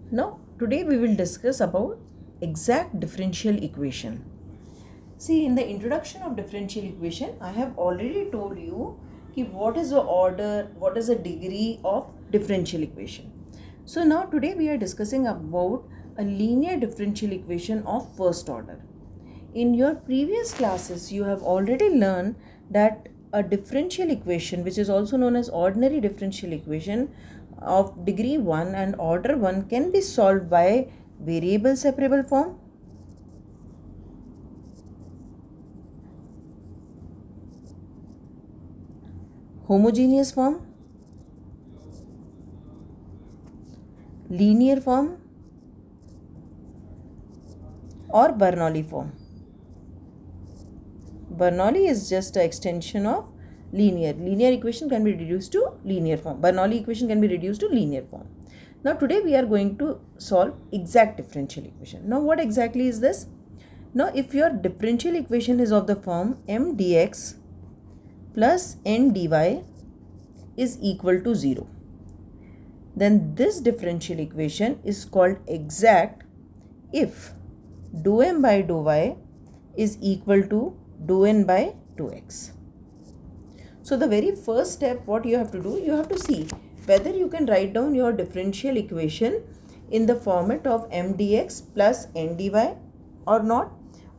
Now today we will discuss about exact differential equation. See, in the introduction of differential equation I have already told you what is the order, what is the degree of differential equation. So now today we are discussing about a linear differential equation of first order. In your previous classes you have already learned that a differential equation, which is also known as ordinary differential equation of degree 1 and order 1, can be solved by variable separable form, homogeneous form, linear form, or Bernoulli form. Bernoulli is just an extension of linear. Linear equation can be reduced to linear form. Bernoulli equation can be reduced to linear form. Now today we are going to solve exact differential equation. Now what exactly is this? Now if your differential equation is of the form m dx plus n dy is equal to 0, then this differential equation is called exact if dou m by dou y is equal to dou n by dou x. So the very first step, what you have to do, you have to see whether you can write down your differential equation in the format of m dx plus n dy or not.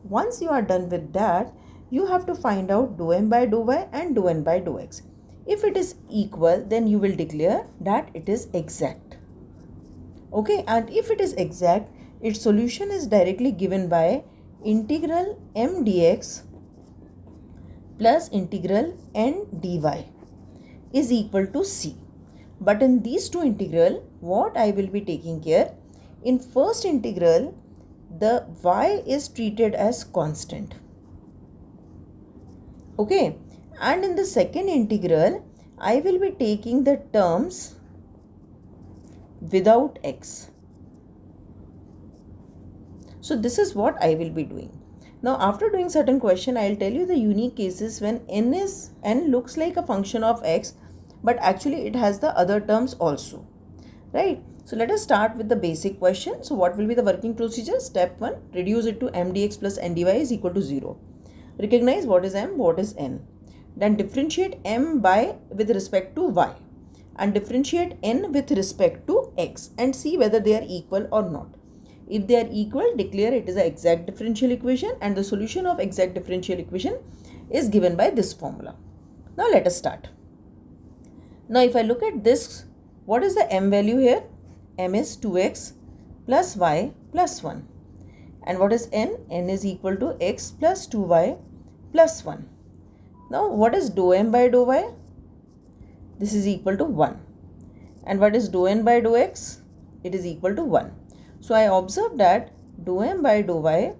Once you are done with that, you have to find out dou m by dou y and dou n by dou x. If it is equal, then you will declare that it is exact. Okay, and if it is exact, its solution is directly given by integral m dx plus integral n dy is equal to c. But in these two integral, what I will be taking care, in first integral the y is treated as constant. Okay, and in the second integral I will be taking the terms without x. So this is what I will be doing. Now after doing certain question, I will tell you the unique cases when n looks like a function of x, but actually it has the other terms also, right? So let us start with the basic question. So what will be the working procedure? Step 1, reduce it to m dx plus n dy is equal to 0. Recognize what is m, what is n. Then differentiate m by with respect to y and differentiate n with respect to x and see whether they are equal or not. If they are equal, declare it is an exact differential equation, and the solution of exact differential equation is given by this formula. Now let us start. Now if I look at this, what is the m value here? M is 2x plus y plus 1. And what is n? N is equal to x plus 2y plus 1. Now what is dou m by dou y? This is equal to 1. And what is dou n by dou x? It is equal to 1. So I observe that dou m by dou y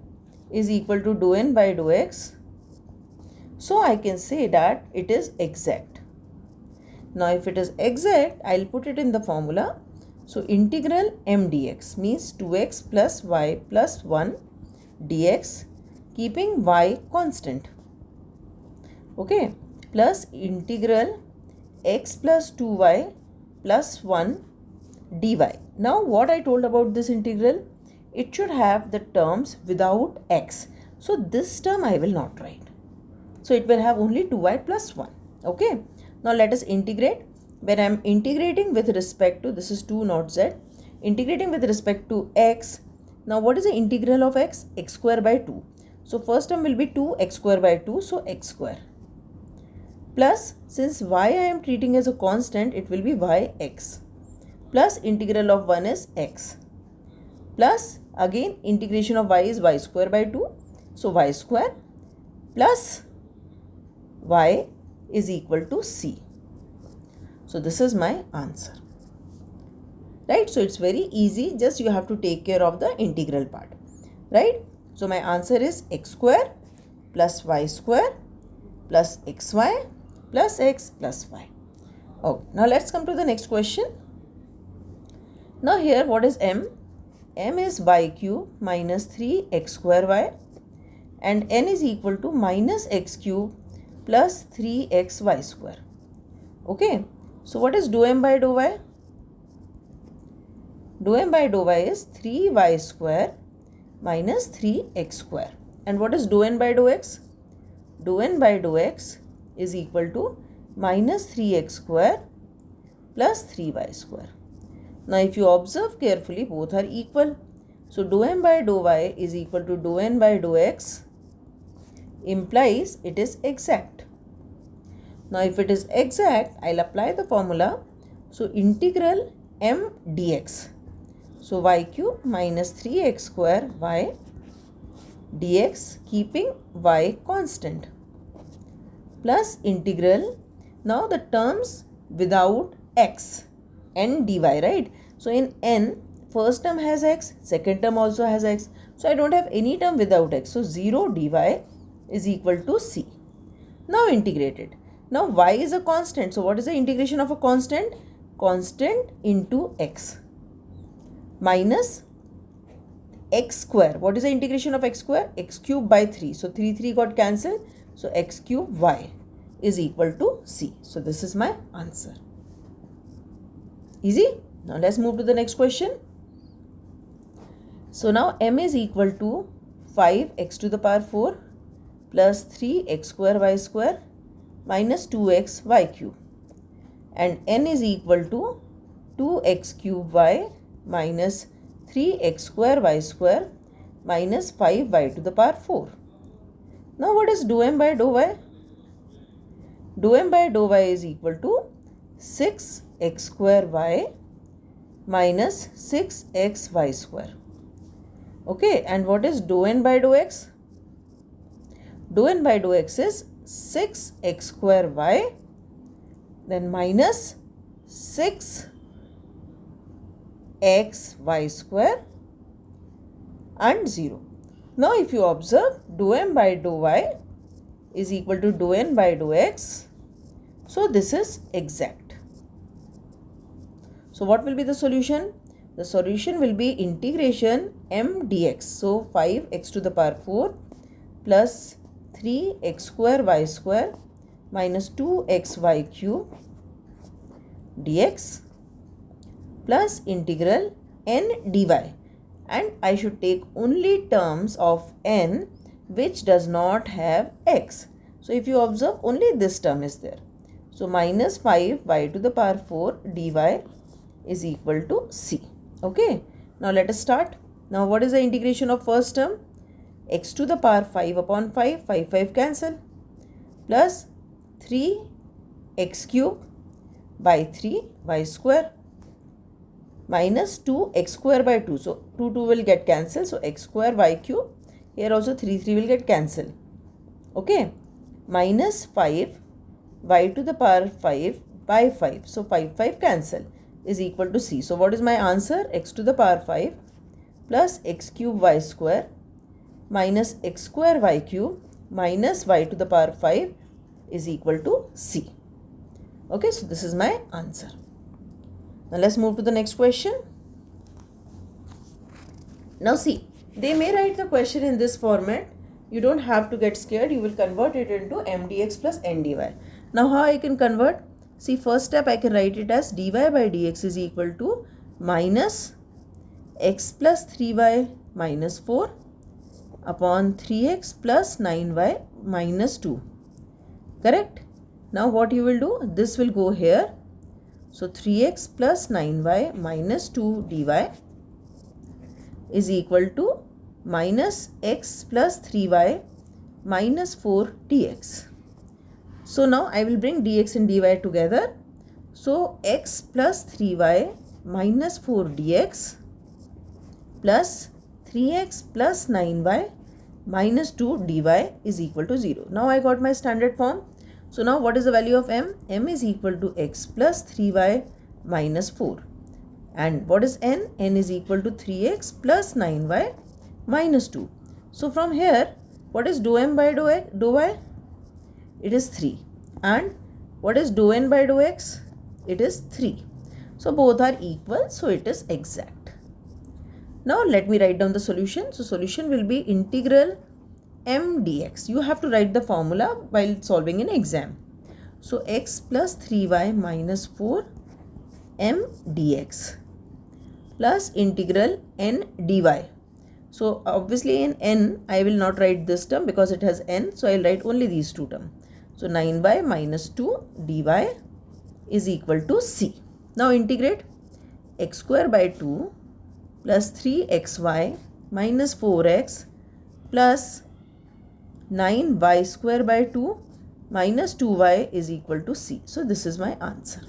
is equal to dou n by dou x. So I can say that it is exact. Now if it is exact, I will put it in the formula. So integral m dx means 2x plus y plus 1 dx, keeping y constant. Okay, plus integral x plus 2y plus 1 dy. Now what I told about this integral, it should have the terms without x. So this term I will not write. So it will have only 2y plus 1. Okay. Now let us integrate. When I am integrating with respect to, this is 2 not z, integrating with respect to x. Now what is the integral of x? X square by 2. So first term will be 2x square by 2. So x square. Plus since y I am treating as a constant, it will be yx. Plus integral of 1 is x. Plus again integration of y is y square by 2. So y square plus y is equal to c. So this is my answer. Right? So it's very easy. Just you have to take care of the integral part. Right? So my answer is x square plus y square plus xy plus x plus y. Okay. Now let's come to the next question. Now here what is m? M is y cube minus 3x square y and n is equal to minus x cube plus 3xy square. Okay. So what is dou m by dou y? Dou m by dou y is 3y square minus 3x square. And what is dou n by dou x? Dou n by dou x is equal to minus 3x square plus 3y square. Now if you observe carefully, both are equal. So dou m by dou y is equal to dou n by dou x, implies it is exact. Now if it is exact, I'll apply the formula. So integral m dx. So y cube minus 3x square y dx, keeping y constant, plus integral, now the terms without x, n dy, right? So in n, first term has x, second term also has x. So I don't have any term without x. So 0 dy is equal to c. Now integrate it. Now y is a constant. So what is the integration of a constant? Constant into x minus x square. What is the integration of x square? X cube by 3. So 3 got cancelled. So x cube y is equal to c. So this is my answer. Easy? Now let's move to the next question. So now m is equal to 5x to the power 4 plus 3x square y square minus 2x y cube. And n is equal to 2x cube y minus 3x square y square minus 5y to the power 4. Now what is dou m by dou y? Dou m by dou y is equal to 6x square y minus 6x y square. Okay, and what is dou n by dou x? Dou n by dou x is 6x square y, then minus 6x y square and 0. Now if you observe, dou m by dou y is equal to dou n by dou x. So this is exact. So what will be the solution? The solution will be integration m dx. So 5x to the power 4 plus 3x square y square minus 2xy cube dx plus integral n dy. And I should take only terms of n which does not have x. So if you observe, only this term is there. So minus 5y to the power 4 dy is equal to c. Okay. Now let us start. Now what is the integration of first term? X to the power 5 upon 5, 5 cancel, plus 3x cube by 3 y square minus 2x square by 2. So 2 will get cancelled. So x square y cube. Here also 3 will get cancelled. Okay. Minus 5 y to the power 5 by 5. So 5 cancel is equal to c. So what is my answer? X to the power 5 plus x cube y square minus x square y cube minus y to the power 5 is equal to c. Okay, so this is my answer. Now let's move to the next question. Now see, they may write the question in this format. You don't have to get scared. You will convert it into m dx plus n dy. Now how I can convert? See, first step I can write it as dy by dx is equal to minus x plus 3y minus 4 upon 3x plus 9y minus 2. Correct? Now what you will do? This will go here. So 3x plus 9y minus 2 dy is equal to minus x plus 3y minus 4 dx. So now I will bring dx and dy together. So x plus 3y minus 4 dx plus 3x plus 9y minus 2 dy is equal to 0. Now I got my standard form. So now what is the value of m? M is equal to x plus 3y minus 4. And what is n? N is equal to 3x plus 9y minus 2. So from here, what is dou m by dou y? It is 3. And what is dou n by dou x? It is 3. So both are equal. So it is exact. Now let me write down the solution. So solution will be integral m dx. You have to write the formula while solving an exam. So x plus 3y minus 4 m dx plus integral n dy. So obviously in n I will not write this term because it has n, so I will write only these two terms. So 9y minus 2 dy is equal to c. Now integrate x square by 2 plus 3xy minus 4x plus 9y square by 2 minus 2y is equal to c. So this is my answer.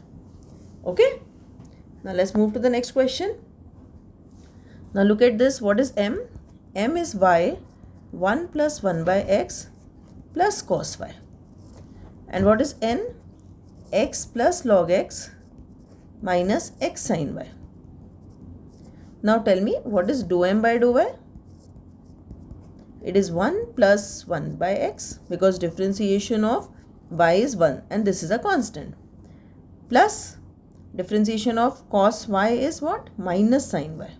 Okay. Now let's move to the next question. Now look at this. What is m? M is y 1 plus 1 by x plus cos y. And what is n? X plus log x minus x sin y. Now tell me, what is dou m by dou y? It is 1 plus 1 by x because differentiation of y is 1 and this is a constant. Plus differentiation of cos y is what? Minus sin y.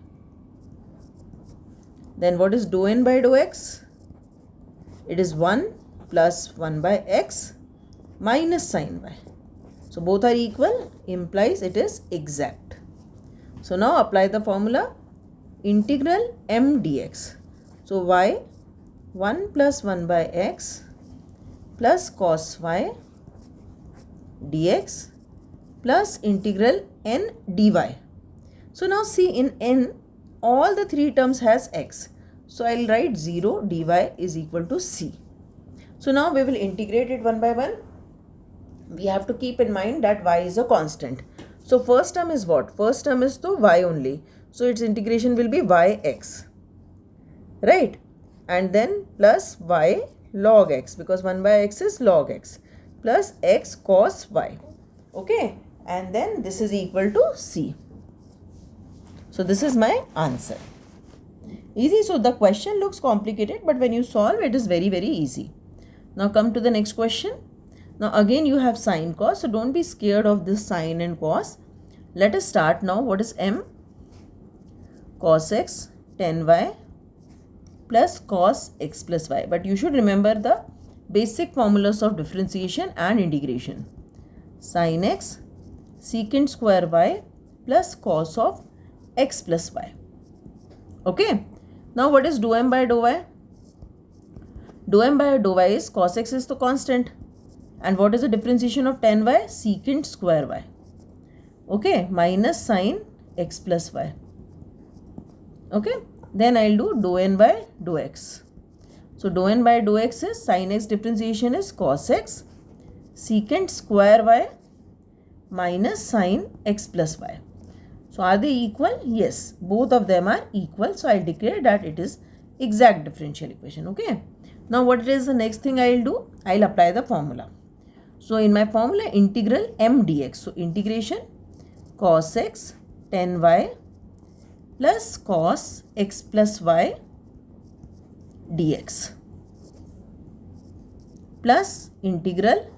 Then what is dou n by dou x? It is 1 plus 1 by x minus sin y. So both are equal, implies it is exact. So now apply the formula integral m dx. So y 1 plus 1 by x plus cos y dx plus integral n dy. So now see, in n all the three terms has x. So I will write 0 dy is equal to c. So now we will integrate it one by one. We have to keep in mind that y is a constant. So first term is what? First term is the y only. So its integration will be yx. Right? And then plus y log x because 1 by x is log x plus x cos y. Okay? And then this is equal to c. So this is my answer. Easy. So the question looks complicated, but when you solve it is very, very easy. Now come to the next question. Now again you have sine cos. So don't be scared of this sine and cos. Let us start now. What is m? Cos x 10y plus cos x plus y. But you should remember the basic formulas of differentiation and integration. Sin x secant square y plus cos of x plus y. Okay. Now what is dou m by dou y? Dou m by dou y is cos x is the constant. And what is the differentiation of 10y? Secant square y. Okay. Minus sin x plus y. Okay. Then I will do dou n by dou x. So dou n by dou x is sin x differentiation is cos x secant square y minus sin x plus y. So are they equal? Yes, both of them are equal. So I declare that it is exact differential equation. Okay. Now what is the next thing I will do? I will apply the formula. So in my formula integral m dx. So integration cos x 10y plus cos x plus y dx plus integral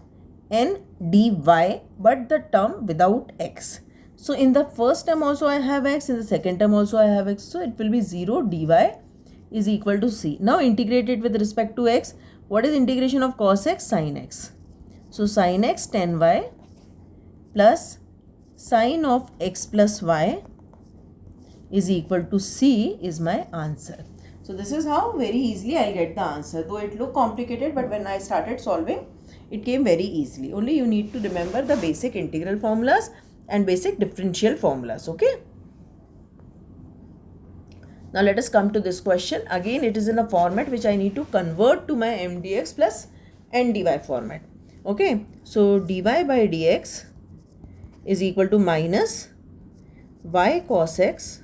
n dy, but the term without x. So in the first term also I have x, in the second term also I have x. So it will be 0 dy is equal to c. Now integrate it with respect to x. What is integration of cos x? Sin x. So sin x 10y plus sin of x plus y is equal to c is my answer. So this is how very easily I'll get the answer. Though it looked complicated, but when I started solving, it came very easily. Only you need to remember the basic integral formulas and basic differential formulas. Okay. Now let us come to this question. Again, it is in a format which I need to convert to my m dx plus n dy format. Okay. So dy by dx is equal to minus y cos x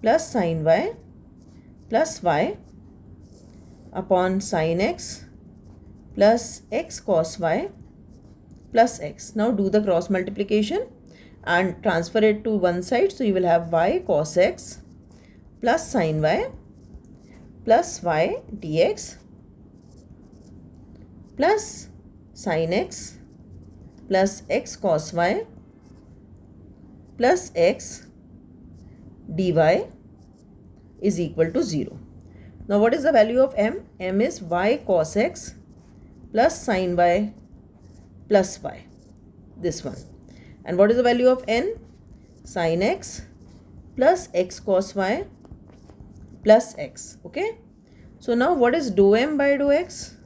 plus sin y plus y upon sin x plus x cos y plus x. Now do the cross multiplication and transfer it to one side. So you will have y cos x plus sin y plus y dx plus sin x plus x cos y plus x dy is equal to 0. Now what is the value of m? M is y cos x plus sin y plus y. This one. And what is the value of n? Sin x plus x cos y plus x. Okay. So now what is dou m by dou x?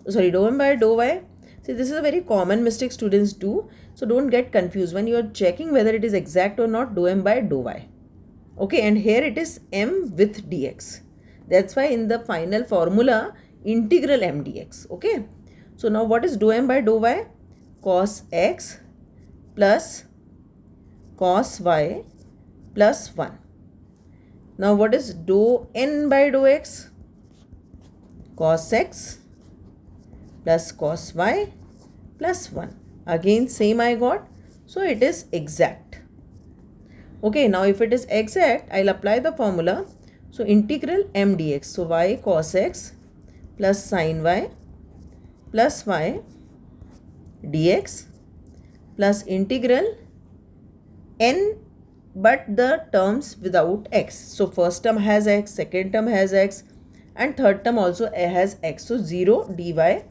Sorry, dou m by dou y. See, this is a very common mistake students do. So don't get confused when you are checking whether it is exact or not. Dou m by dou y. Okay, and here it is m with dx. That's why in the final formula integral m dx. Okay. So now what is dou m by dou y? Cos x plus cos y plus 1. Now what is dou n by dou x? Cos x plus cos y plus 1. Again same I got. So it is exact. Okay, now if it is exact, I'll apply the formula. So integral m dx. So y cos x plus sin y plus y dx plus integral n but the terms without x. So first term has x, second term has x, and third term also has x. So 0 dy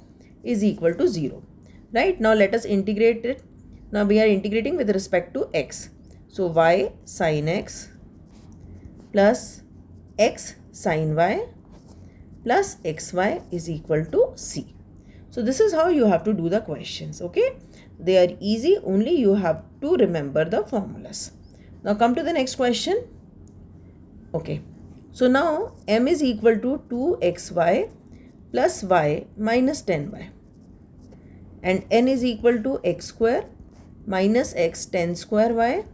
is equal to 0. Right, now let us integrate it. Now we are integrating with respect to x. So y sin x plus x sin y plus xy is equal to c. So this is how you have to do the questions. Okay, they are easy, only you have to remember the formulas. Now come to the next question. Okay, so now m is equal to 2xy plus y minus 10y, and n is equal to x square minus x 10 square y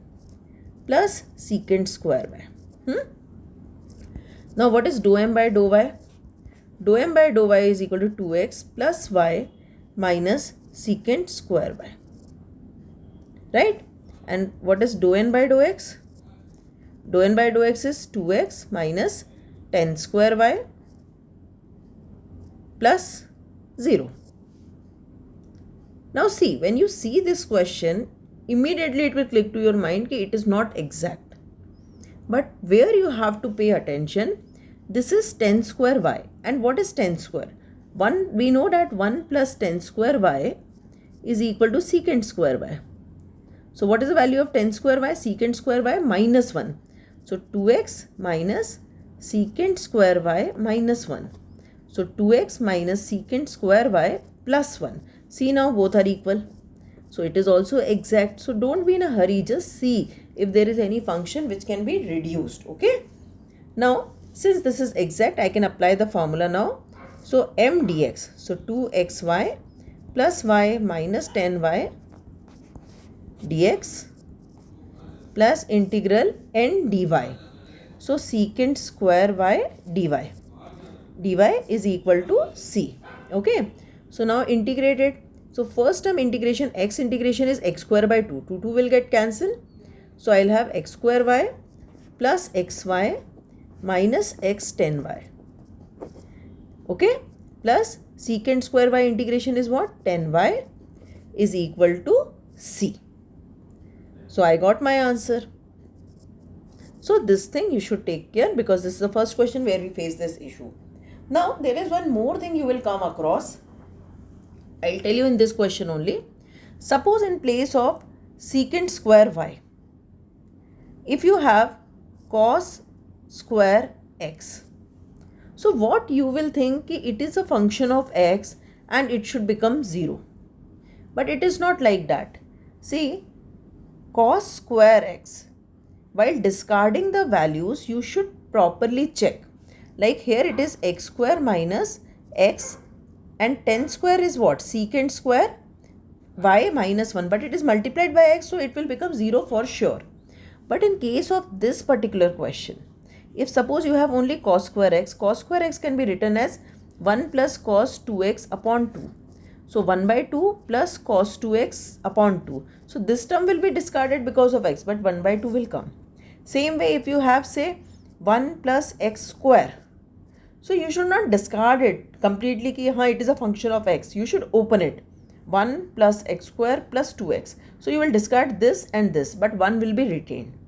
plus secant square y. Now what is dou m by dou y? Dou m by dou y is equal to 2x plus y minus secant square y. Right? And what is dou n by dou x? Dou n by dou x is 2x minus 10 square y plus 0. Now see, when you see this question, immediately it will click to your mind that it is not exact. But where you have to pay attention, this is 10 square y. And what is 10 square? We know that 1 plus 10 square y is equal to secant square y. So what is the value of 10 square y? Secant square y minus 1. So 2x minus secant square y minus 1. So 2x minus secant square y plus 1. See, now both are equal. So it is also exact. So don't be in a hurry. Just see if there is any function which can be reduced. Okay. Now since this is exact, I can apply the formula now. So m dx. So 2xy plus y minus 10y dx plus integral n dy. So secant square y dy. dy is equal to c. Okay. So now integrate it. So first term integration, x integration is x square by 2. 2 will get cancelled. So I'll have x square y plus xy minus x 10y. Okay. Plus secant square y integration is what? 10y is equal to c. So I got my answer. So this thing you should take care, because this is the first question where we face this issue. Now there is one more thing you will come across. I'll tell you in this question only. Suppose in place of secant square y, if you have cos square x. So what you will think, it is a function of x and it should become 0. But it is not like that. See, cos square x, while discarding the values, you should properly check. Like here it is x square minus x, and 10 square is what? Secant square y minus 1. But it is multiplied by x, so it will become 0 for sure. But in case of this particular question, if suppose you have only cos square x can be written as 1 plus cos 2x upon 2. So 1 by 2 plus cos 2x upon 2. So this term will be discarded because of x, but 1 by 2 will come. Same way if you have, say, 1 plus x square. So you should not discard it completely ki it is a function of x. You should open it. 1 plus x square plus 2x. So you will discard this and this, but 1 will be retained.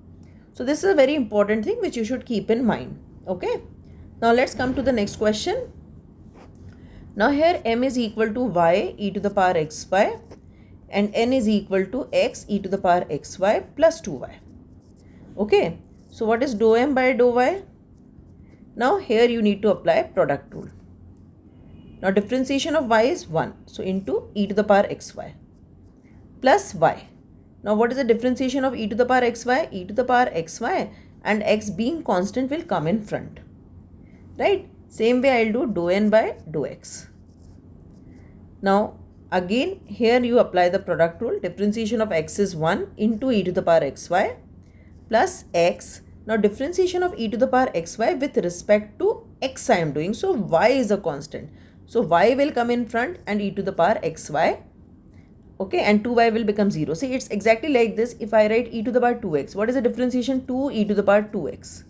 So this is a very important thing which you should keep in mind. Okay. Now let's come to the next question. Now here m is equal to y e to the power xy and n is equal to x e to the power xy plus 2y. Okay. So what is dou m by dou y? Now here you need to apply product rule. Now differentiation of y is 1. So into e to the power xy plus y. Now what is the differentiation of e to the power xy? E to the power xy and x being constant will come in front. Right? Same way I'll do dou n by dou x. Now again here you apply the product rule. Differentiation of x is 1 into e to the power xy plus x. Now differentiation of e to the power xy with respect to x I am doing. So y is a constant. So y will come in front and e to the power xy. Okay, and 2y will become 0. See, it's exactly like this. If I write e to the power 2x, what is the differentiation? 2 e to the power 2x.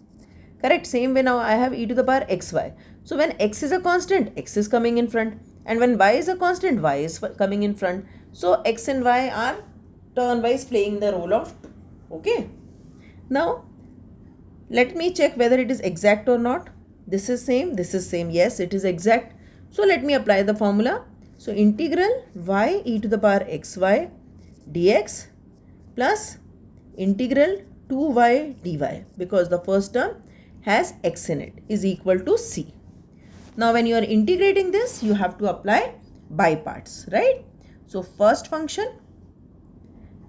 Correct? Same way now I have e to the power xy. So when x is a constant, x is coming in front. And when y is a constant, y is coming in front. So x and y are turn-wise playing the role of 2. Okay. Now, let me check whether it is exact or not. This is same, this is same. Yes, it is exact. So let me apply the formula. So integral y e to the power xy dx plus integral 2y dy, because the first term has x in it, is equal to c. Now when you are integrating this, you have to apply by parts, right? So first function,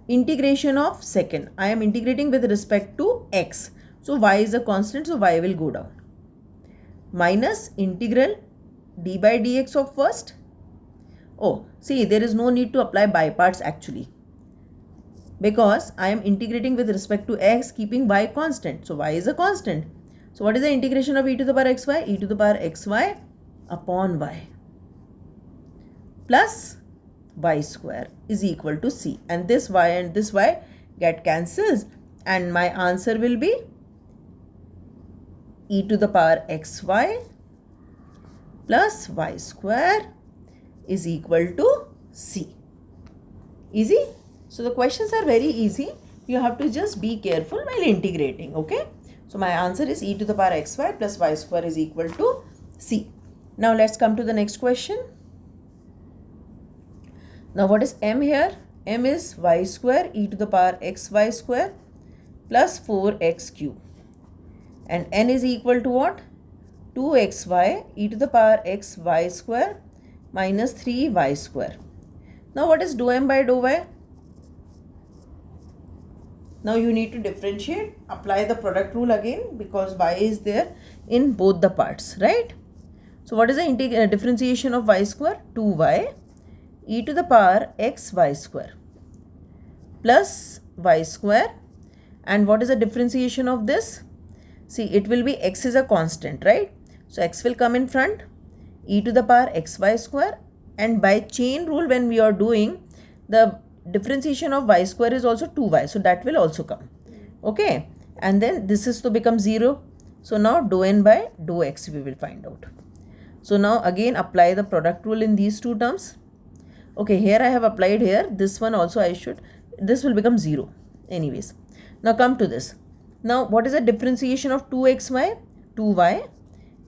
integration of second. I am integrating with respect to x. So y is a constant, so y will go down. Minus integral d by dx of first. Oh, see, there is no need to apply by parts actually, because I am integrating with respect to x keeping y constant. So y is a constant. So what is the integration of e to the power xy? E to the power xy upon y plus y square is equal to c. And this y get cancels, and my answer will be e to the power xy plus y square is equal to c. Easy? So the questions are very easy. You have to just be careful while integrating. Okay. So my answer is e to the power xy plus y square is equal to c. Now let's come to the next question. Now what is m here? M is y square e to the power xy square plus 4x cube. And n is equal to what? 2xy e to the power xy square minus 3y square. Now what is dou m by dou y? Now you need to differentiate, apply the product rule again, because y is there in both the parts, right? So what is the differentiation of y square? 2y e to the power xy square plus y square. And what is the differentiation of this? See, it will be x is a constant, right? So x will come in front, e to the power xy square, and by chain rule when we are doing, the differentiation of y square is also 2y, so that will also come. Okay, and then this is to become 0. So now dou n by dou x we will find out. So now again apply the product rule in these two terms. Okay, here I have applied here, this one also this will become 0 anyways. Now come to this. Now what is the differentiation of 2xy? 2y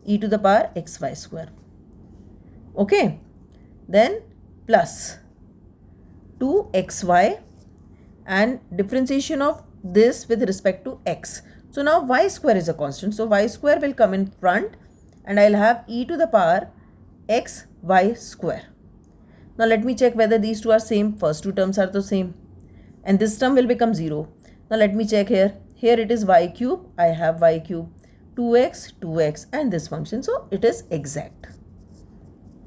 e to the power xy square. Okay, then plus 2xy and differentiation of this with respect to x. So now y square is a constant, so y square will come in front and I'll have e to the power xy square. Now let me check whether these two are same. First two terms are the same and this term will become 0. Now let me check here. Here it is y cube, I have y cube, 2x and this function, so it is exact.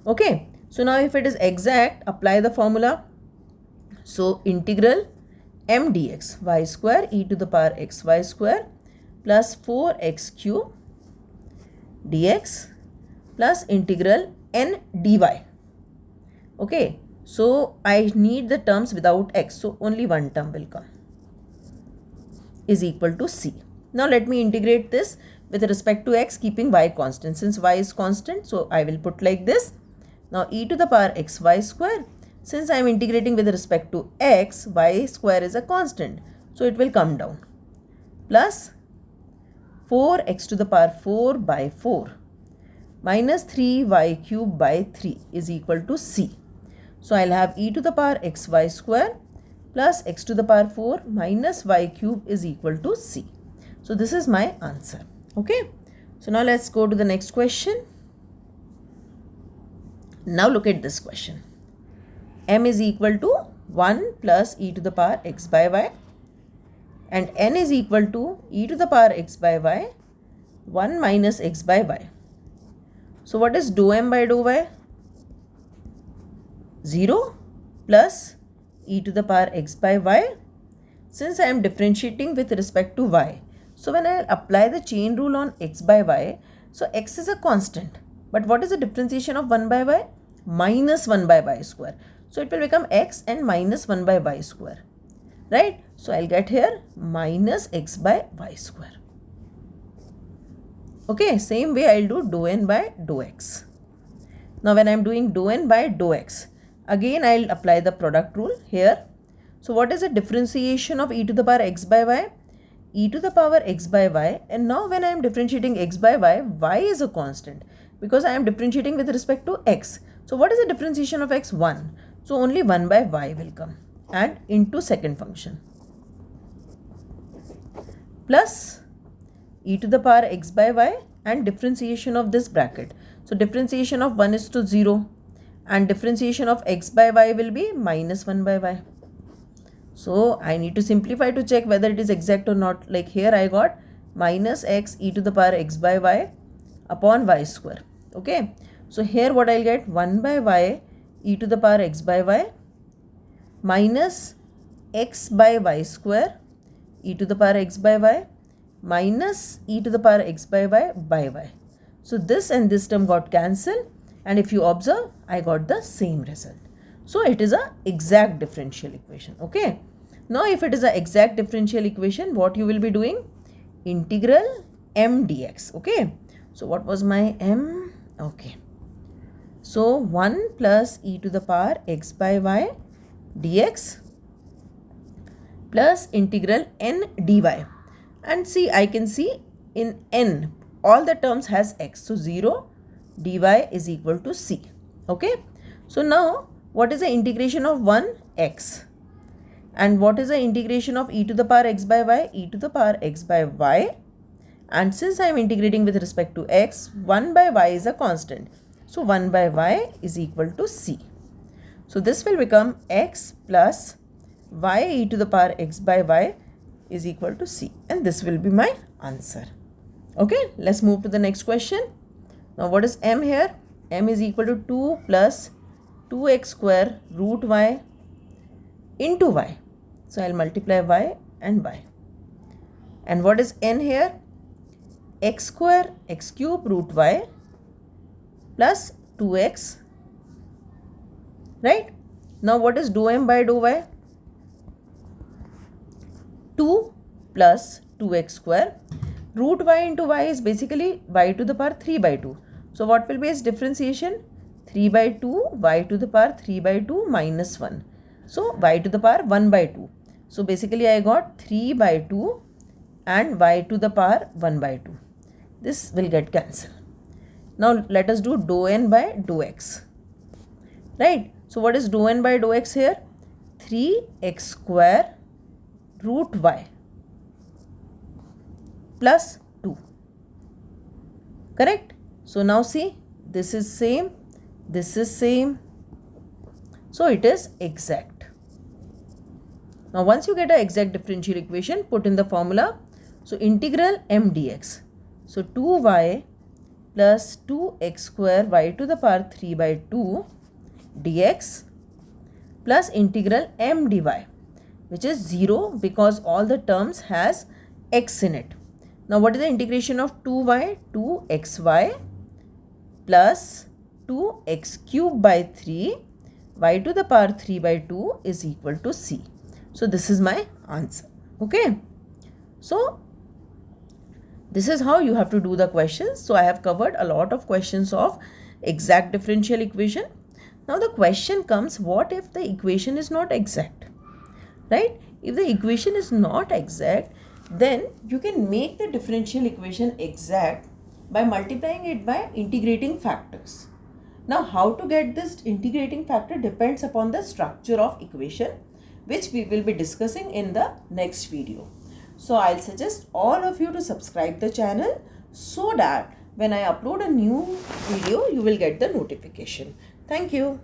Okay, so now if it is exact, apply the formula. So integral m dx y square e to the power xy square plus 4x cube dx plus integral n dy. Okay, so I need the terms without x, so only one term will come, is equal to c. Now let me integrate this with respect to x keeping y constant. Since y is constant, so I will put like this. Now e to the power xy square, since I am integrating with respect to x, y square is a constant, so it will come down, plus 4x to the power 4 by 4 minus 3y cube by 3 is equal to c. So I'll have e to the power xy square plus x to the power 4 minus y cube is equal to c. So this is my answer. Okay. So now let's go to the next question. Now look at this question. M is equal to 1 plus e to the power x by y and n is equal to e to the power x by y 1 minus x by y. So what is dou m by dou y? 0 plus e to the power x by y. Since I am differentiating with respect to y, so when I apply the chain rule on x by y, so x is a constant. But what is the differentiation of 1 by y? Minus 1 by y square. So it will become x and minus 1 by y square. Right? So I'll get here minus x by y square. Okay, same way I'll do dou n by dou x. Now when I'm doing dou n by dou x, again I'll apply the product rule here. So what is the differentiation of e to the power x by y? E to the power x by y, and now when I am differentiating x by y is a constant because I am differentiating with respect to x. So what is the differentiation of x? 1. So only 1 by y will come and into second function plus e to the power x by y and differentiation of this bracket. So differentiation of 1 is to 0 and differentiation of x by y will be minus 1 by y. So I need to simplify to check whether it is exact or not. Like here I got minus x e to the power x by y upon y square. Okay. So here what I'll get 1 by y e to the power x by y minus x by y square e to the power x by y minus e to the power x by y. So this and this term got cancelled, and if you observe, I got the same result. So it is a exact differential equation. Okay. Now if it is an exact differential equation, what you will be doing? Integral m dx. Okay. So what was my m? Okay. So 1 plus e to the power x by y dx plus integral n dy. And see, I can see in n all the terms has x. So 0 dy is equal to c. Okay. So now what is the integration of 1? X. And what is the integration of e to the power x by y? E to the power x by y. And since I am integrating with respect to x, 1 by y is a constant. So 1 by y is equal to c. So this will become x plus y e to the power x by y is equal to c. And this will be my answer. Okay, let's move to the next question. Now what is m here? M is equal to 2 plus 2x square root y into y. So I'll multiply y and y. And what is n here? X square x cube root y plus 2x. Right? Now what is dou m by dou y? 2 plus 2x square. Root y into y is basically y to the power 3 by 2. So what will be its differentiation? 3 by 2 y to the power 3 by 2 minus 1. So y to the power 1 by 2. So basically I got 3 by 2 and y to the power 1 by 2. This will get cancelled. Now let us do dou n by dou x. Right. So what is dou n by dou x here? 3x square root y plus 2. Correct? So now see, this is same, this is same. So it is exact. Now once you get an exact differential equation, put in the formula. So integral m dx. So 2y plus 2x square y to the power 3 by 2 dx plus integral m dy, which is 0 because all the terms has x in it. Now what is the integration of 2y? 2xy plus 2x cube by 3 y to the power 3 by 2 is equal to c. So this is my answer. Okay. So this is how you have to do the questions. So I have covered a lot of questions of exact differential equation. Now the question comes, what if the equation is not exact? Right? If the equation is not exact, then you can make the differential equation exact by multiplying it by integrating factors. Now how to get this integrating factor depends upon the structure of equation, which we will be discussing in the next video. So I'll suggest all of you to subscribe the channel so that when I upload a new video, you will get the notification. Thank you.